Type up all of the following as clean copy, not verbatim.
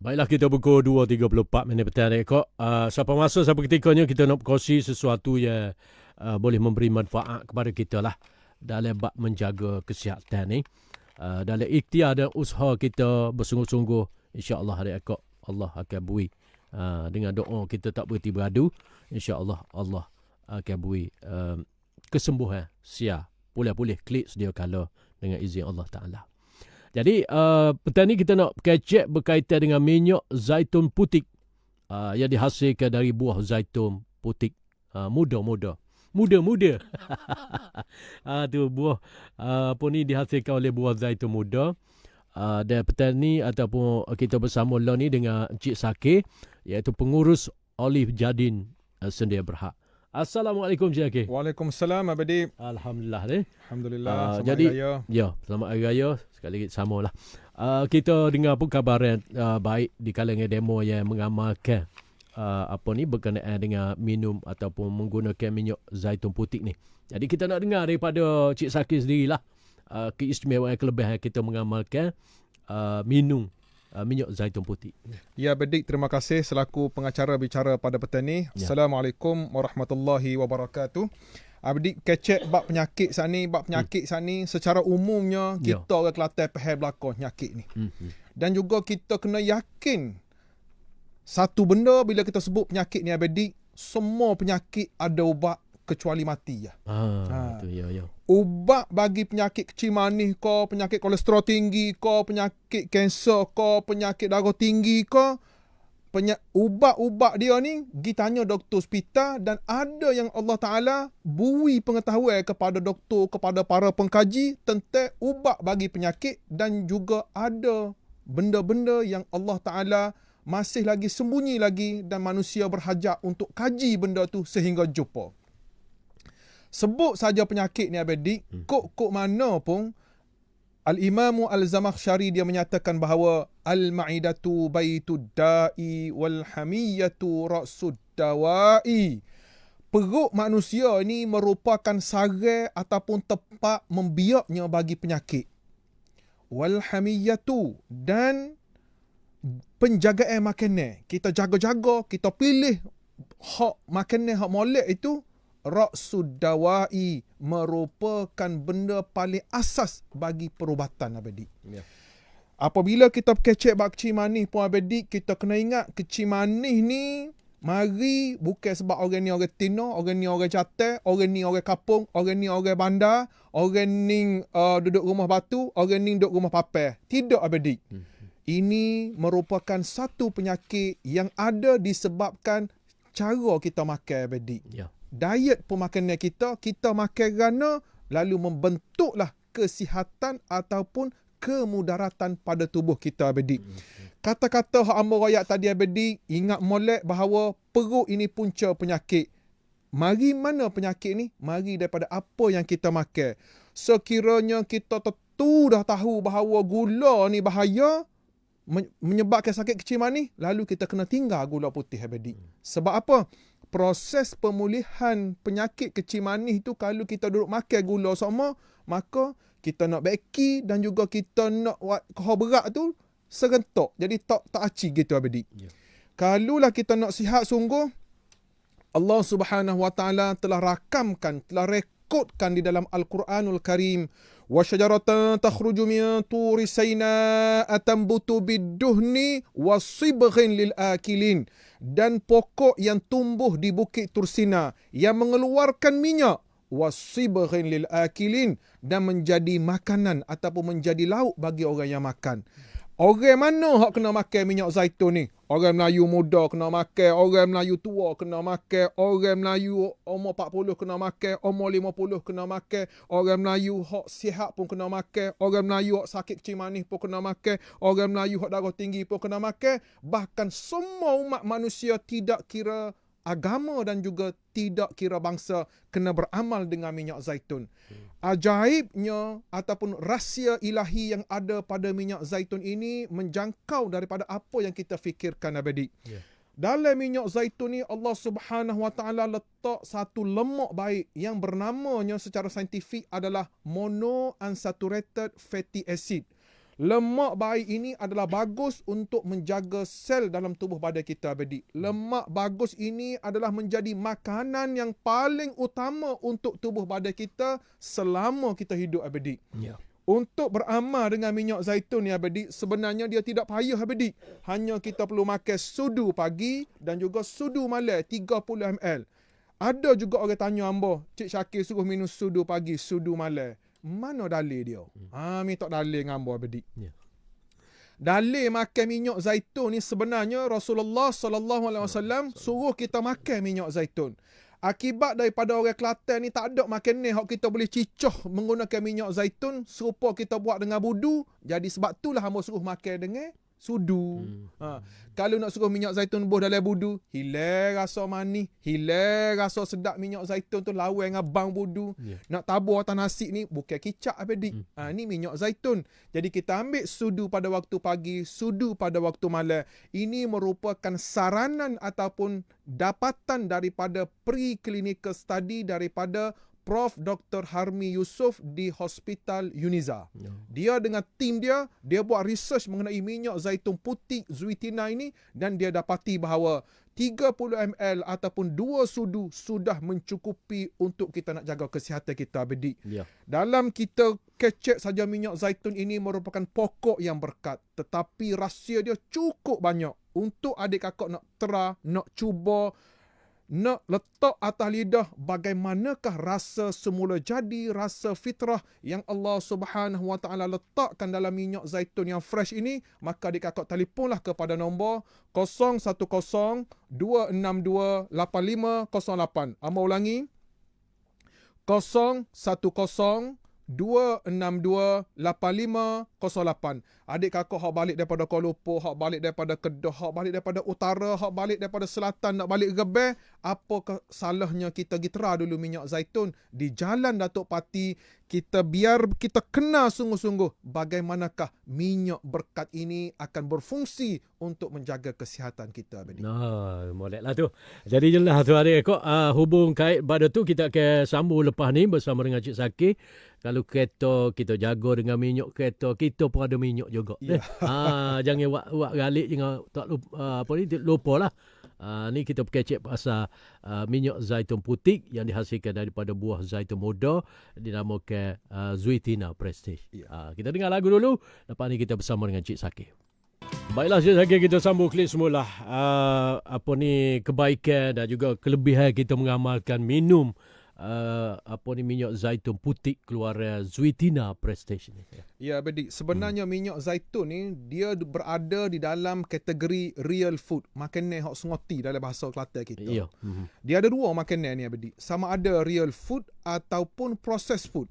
Baiklah, kita pukul 2.34 minit petang rekod. Siapa masa, siapa ketikanya kita nak berkongsi sesuatu yang boleh memberi manfaat kepada kita lah dalam bab menjaga kesihatan ni. Dalam ikhtiar dan usaha kita bersungguh-sungguh, insya-Allah hari akak Allah akan beri. Dengan doa kita tak berhenti beradu, insya-Allah Allah akan beri kesembuhan sia pulih-pulih klik sedia kala dengan izin Allah Ta'ala. Jadi petang ni kita nak kecek berkaitan dengan minyak zaitun putih yang dihasilkan dari buah zaitun putih muda-muda. Muda-muda. Tu buah apa ni dihasilkan oleh buah zaitun muda. Dan petang ni ataupun kita bersama lah ni dengan Encik Sakir, iaitu pengurus Olive Jardin Sedia Berhad. Assalamualaikum Encik Sakir. Waalaikumsalam Abadi. Alhamdulillah ni. Alhamdulillah. Jadi Hari Raya. ya, selamat Hari Raya. Sekali lagi samalah. Kita dengar pun kabaran baik di kalangan demo yang mengamalkan apa ni berkenaan dengan minum ataupun menggunakan minyak zaitun putih ni. Jadi kita nak dengar daripada Cik Sakir sendirilah keistimewaan kelebihan kita mengamalkan minum minyak zaitun putih. Ya Abadi, terima kasih selaku pengacara bicara pada petang ni. Ya. Assalamualaikum warahmatullahi wabarakatuh. Abdi kecek bab penyakit sani secara umumnya Ya. kita orang Kelantan faham belakang penyakit ni. Dan juga kita kena yakin satu benda bila kita sebut penyakit ni Abdi, semua penyakit ada ubat kecuali mati ya. Tu ya. Ubat bagi penyakit kecil manis ke, penyakit kolesterol tinggi ke, penyakit kanser ke, penyakit darah tinggi ke, ubat-ubat dia ni pergi tanya doktor hospital, dan ada yang Allah Ta'ala beri pengetahuan kepada doktor, kepada para pengkaji tentang ubat bagi penyakit, dan juga ada benda-benda yang Allah Ta'ala masih lagi sembunyi lagi dan manusia berhajat untuk kaji benda tu sehingga jumpa. Sebut saja penyakit ni Abadi, kok mana pun Al-Imam Al-Zamakhsyari dia menyatakan bahawa Al-Ma'idatu baitud da'i wal hamiyatu ra'sud dawa'i. Perut manusia ni merupakan sarang ataupun tempat membiaknya bagi penyakit. Wal hamiyatu, dan penjagaan makanan. Kita jaga-jaga, kita pilih hak makanan hak molek itu. Ra'sud dawa'i, merupakan benda paling asas bagi perubatan Abadi. Ya. Apabila kita kecek bab kecil manis pun Abadi, kita kena ingat kecil manis ni mari bukan sebab orang ni orang Tino, orang ni orang Catai, orang ni orang Kapung, orang ni orang bandar, orang ni duduk rumah batu, orang ni duduk rumah papai. Tidak Abadi. Ini merupakan satu penyakit yang ada disebabkan cara kita makan Abadi. Ya. Diet pemakanan kita makan kerana lalu membentuklah kesihatan ataupun kemudaratan pada tubuh kita Abadi. Kata-kata hak amba rakyat tadi Abadi, ingat molek bahawa perut ini punca penyakit. Mari mana penyakit ni? Mari daripada apa yang kita makan. Sekiranya kita tentu dah tahu bahawa gula ni bahaya, menyebabkan sakit kecil manis, lalu kita kena tinggal gula putih Abadi. Sebab apa? Proses pemulihan penyakit kecil manis itu, kalau kita duduk makan gula sama, maka kita nak beki dan juga kita nak kohar berat tu serentak. Jadi tak aci gitu Abadi. Ya. Kalulah kita nak sihat sungguh, Allah Subhanahu Wa Ta'ala telah rakamkan, telah rekodkan di dalam Al-Quranul Karim, wa syajaratan takhruju min turi sayna'a tambutu bid-duhni wa sibghin lil akilin, dan pokok yang tumbuh di Bukit Tursina yang mengeluarkan minyak, wa sibghin lil akilin, dan menjadi makanan ataupun menjadi lauk bagi orang yang makan. Orang mana hak kena makan minyak zaitun ni? Orang Melayu muda kena makan, orang Melayu tua kena makan, orang Melayu umur 40 kena makan, umur 50 kena makan, orang Melayu hak sihat pun kena makan, orang Melayu hak sakit kecil manis pun kena makan, orang Melayu hak darah tinggi pun kena makan. Bahkan semua umat manusia tidak kira agama dan juga tidak kira bangsa kena beramal dengan minyak zaitun. Ajaibnya ataupun rahsia ilahi yang ada pada minyak zaitun ini menjangkau daripada apa yang kita fikirkan Abadi. Yeah. Dalam minyak zaitun ni Allah Subhanahu Wa Ta'ala letak satu lemak baik yang bernamanya secara saintifik adalah monounsaturated fatty acid. Lemak baik ini adalah bagus untuk menjaga sel dalam tubuh badan kita, Abadi. Lemak bagus ini adalah menjadi makanan yang paling utama untuk tubuh badan kita selama kita hidup, Abadi. Ya. Untuk beramal dengan minyak zaitun ni, Abadi, sebenarnya dia tidak payah, Abadi. Hanya kita perlu makan sudu pagi dan juga sudu malam 30 ml. Ada juga orang tanya hamba, Cik Syakir suruh minum sudu pagi, sudu malam. Mana dalil dia? Minta dalil dengan hamba, Abadi. Ya. Dalil makan minyak zaitun ni sebenarnya Rasulullah SAW suruh kita makan minyak zaitun. Akibat daripada orang Kelantan ni tak ada makanan hak kita boleh cicah menggunakan minyak zaitun serupa kita buat dengan budu. Jadi sebab itulah hamba suruh makan dengan sudu. Kalau nak suruh minyak zaitun buh dalam budu, hilang rasa manis, hilang rasa sedap minyak zaitun tu lawan dengan bang budu. Nak tabur atas nasi ni bukan kicap, Abadi. Ni minyak zaitun. Jadi kita ambil sudu pada waktu pagi, sudu pada waktu malam. Ini merupakan saranan ataupun dapatan daripada pre-clinical study daripada Prof. Dr. Harmi Yusof di Hospital Uniza. Dia dengan tim dia buat research mengenai minyak zaitun putih Zuitina ini dan dia dapati bahawa 30 ml ataupun 2 sudu sudah mencukupi untuk kita nak jaga kesihatan kita, Abadi. Dalam kita kecek saja minyak zaitun ini merupakan pokok yang berkat. Tetapi rahsia dia cukup banyak untuk adik kakak nak nak cuba, nak letak atas lidah bagaimanakah rasa semula jadi, rasa fitrah yang Allah Subhanahu Wa Taala letakkan dalam minyak zaitun yang fresh ini, maka adik kakak telefonlah kepada nombor 010-262-8508. Amba ulangi, 010-262-8508. Adik kakak hak balik daripada Kuala Lumpur, hak balik daripada Kedah, hak balik daripada utara, hak balik daripada selatan, nak balik Gebel, apa salahnya kita gitera dulu minyak zaitun di Jalan Datuk Pati. Biar kita kenal sungguh-sungguh bagaimanakah minyak berkat ini akan berfungsi untuk menjaga kesihatan kita, Abadi. Moleklah tu. Jadi jelas tu adik kakak, hubung kait pada tu kita akan sambung lepas ni bersama dengan Cik Syakir. Kalau kereta kita jaga dengan minyak kereta, kita pun ada minyak juga. Jangan buat galik, jangan tak lupa, lupa lah. Ni kita kecek pasal minyak zaitun putih yang dihasilkan daripada buah zaitun muda dinamakan Zuitina Prestige. Kita dengar lagu dulu, lepas ni kita bersama dengan Cik Syakir. Baiklah Cik Syakir, kita sambung klik semula. Kebaikan dan juga kelebihan kita mengamalkan minum minyak zaitun putih keluaran Zuitina Prestige ni. Ya, Abadi. Sebenarnya minyak zaitun ni dia berada di dalam kategori real food, makanan hak sengoti dalam bahasa Kelantan kita. Dia ada dua makanan ni, Abadi. Sama ada real food ataupun processed food.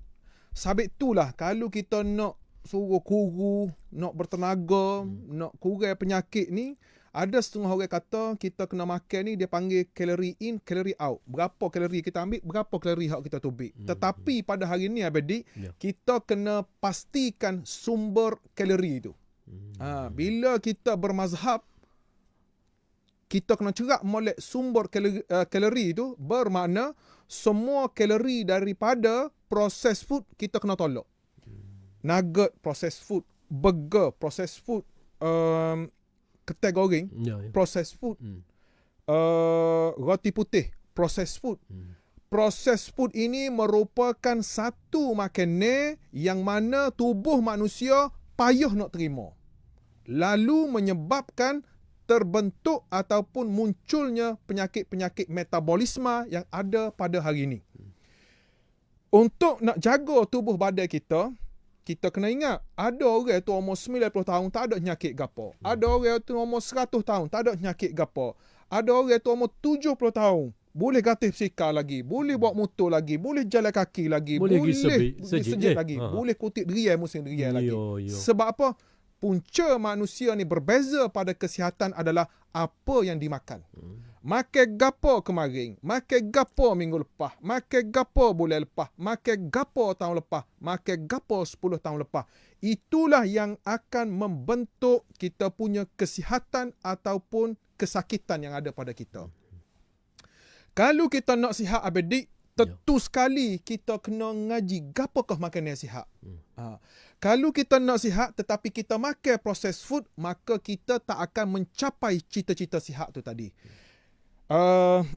Sabit itulah kalau kita nak suruh kuru, nak bertenaga, nak kurang penyakit ni, ada setengah orang kata kita kena makan ni dia panggil kalori in, kalori out. Berapa kalori kita ambil, berapa kalori hak kita tubik. Tetapi pada hari ni, Abadi, kita kena pastikan sumber kalori itu. Bila kita bermazhab, kita kena cerak molek sumber kalori itu, bermakna semua kalori daripada processed food kita kena tolak. Nugget, processed food, burger, processed food, ketai goreng, processed food, roti putih, processed food. Processed food ini merupakan satu makanan yang mana tubuh manusia payah nak terima, lalu menyebabkan terbentuk ataupun munculnya penyakit-penyakit metabolisme yang ada pada hari ini. Untuk nak jaga tubuh badan kita kena ingat, ada orang tu umur 90 tahun tak ada penyakit gapo. Ada orang tu umur 100 tahun tak ada penyakit gapo. Ada orang tu umur 70 tahun boleh gatih basikal lagi, boleh bawa motor lagi, boleh jalan kaki lagi, boleh sejid lagi, boleh kutip derian musim derian lagi. Sebab apa? Punca manusia ni berbeza pada kesihatan adalah apa yang dimakan. Makan gapo kemarin, makan gapo minggu lepas, makan gapo bulan lepas, makan gapo tahun lepas, makan gapo 10 tahun lepas. Itulah yang akan membentuk kita punya kesihatan ataupun kesakitan yang ada pada kita. Kalau kita nak sihat, Abadi, tentu sekali kita kena ngaji gapakah makanan yang sihat. Kalau kita nak sihat tetapi kita makan processed food, maka kita tak akan mencapai cita-cita sihat tu tadi.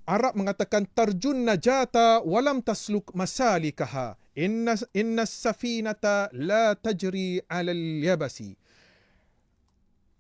Arab mengatakan tarjun najata walam tasluk masalikaha. Inna safinata la tajri 'alal yabasi.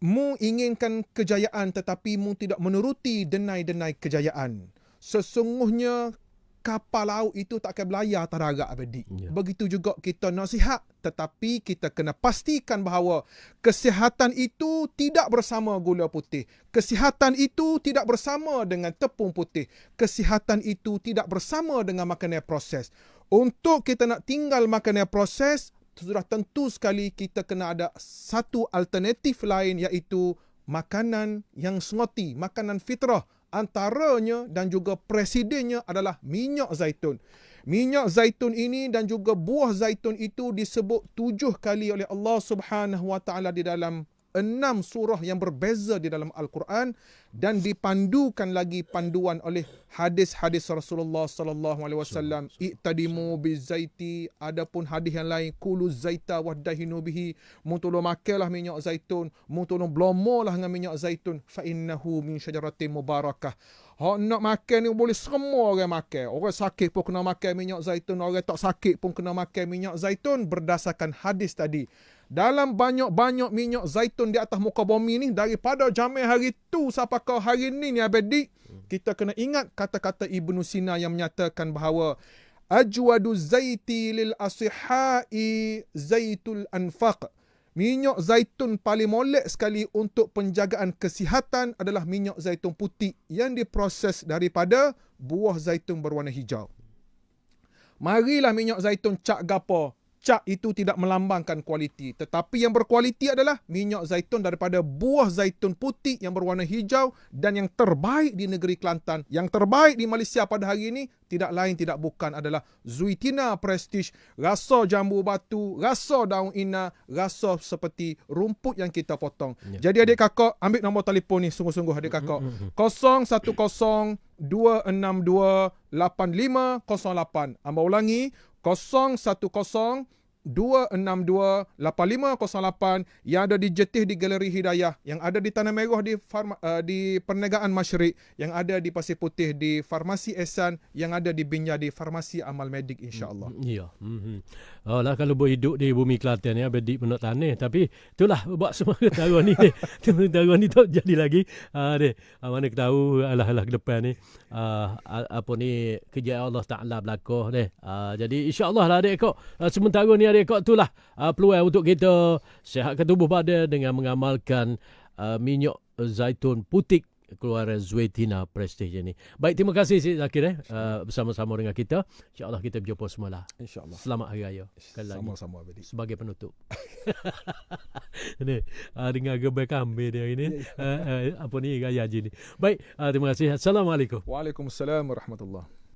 Mu inginkan kejayaan tetapi mu tidak menuruti denai-denai kejayaan. Sesungguhnya kapal laut itu tak akan berlayar atas darat abadi. Begitu juga kita nasihat, tetapi kita kena pastikan bahawa kesihatan itu tidak bersama gula putih. Kesihatan itu tidak bersama dengan tepung putih. Kesihatan itu tidak bersama dengan makanan proses. Untuk kita nak tinggal makanan proses, sudah tentu sekali kita kena ada satu alternatif lain, iaitu makanan yang sengoti, makanan fitrah. Antaranya dan juga presidennya adalah minyak zaitun. Minyak zaitun ini dan juga buah zaitun itu disebut 7 kali oleh Allah Subhanahu Wa Taala di dalam 6 surah yang berbeza di dalam Al-Quran, dan dipandukan lagi panduan oleh hadis-hadis Rasulullah sallallahu alaihi wasallam. Iqtadimu bizaiti, adapun hadis yang lain kulu zaita wadahinu bihi, mu tolong makanlah minyak zaitun, mu tolong blomolah dengan minyak zaitun, fa innahu min syajaratin mubarakah. Hak nak makan ni boleh semua orang makan. Orang sakit pun kena makan minyak zaitun, orang tak sakit pun kena makan minyak zaitun, berdasarkan hadis tadi. Dalam banyak-banyak minyak zaitun di atas muka bumi ni, daripada zaman hari tu sampai ke hari ni abadi, kita kena ingat kata-kata Ibnu Sina yang menyatakan bahawa ajwadu zaiti lil asihai zaitul anfaq. Minyak zaitun paling molek sekali untuk penjagaan kesihatan adalah minyak zaitun putih yang diproses daripada buah zaitun berwarna hijau. Marilah minyak zaitun cak gapo. Cak itu tidak melambangkan kualiti. Tetapi yang berkualiti adalah minyak zaitun daripada buah zaitun putih yang berwarna hijau, dan yang terbaik di negeri Kelantan, yang terbaik di Malaysia pada hari ini, tidak lain tidak bukan adalah Zuitina Prestige. Rasa jambu batu, rasa daun ina, rasa seperti rumput yang kita potong. Jadi adik kakak, ambil nombor telefon ni sungguh-sungguh adik kakak. 0102628508. Amba ulangi, 0102628508 yang ada di Jetih di Galeri Hidayah, yang ada di Tanah Merah di Perniagaan Masyrik, yang ada di Pasir Putih di Farmasi Ehsan, yang ada di Binya di Farmasi Amal Medik, insya-Allah. Ya. Oh lah, kalau berhidup di bumi Kelantan ni bedik pun nak tanah, tapi itulah buat semua taruh ni. Taruh ni tak jadi lagi. Mana kita tahu alah ke depan ni apa ni kerja Allah Taala berlaku deh. Jadi insya-Allah lah adik kau. Sementara ni adik kau itulah peluang untuk kita sihatkan tubuh badan dengan mengamalkan minyak zaitun putih keluaran Zuitina Prestige ni. Baik, terima kasih Cik Zakir bersama-sama dengan kita. InsyaAllah kita berjumpa semula. InsyaAllah. Selamat Hari Raya. Sama-sama abadi. Sebagai penutup. Ni dengar gebai kambing dia ini. Apa ni gaya haji ni. Baik, terima kasih. Assalamualaikum. Waalaikumsalam warahmatullahi.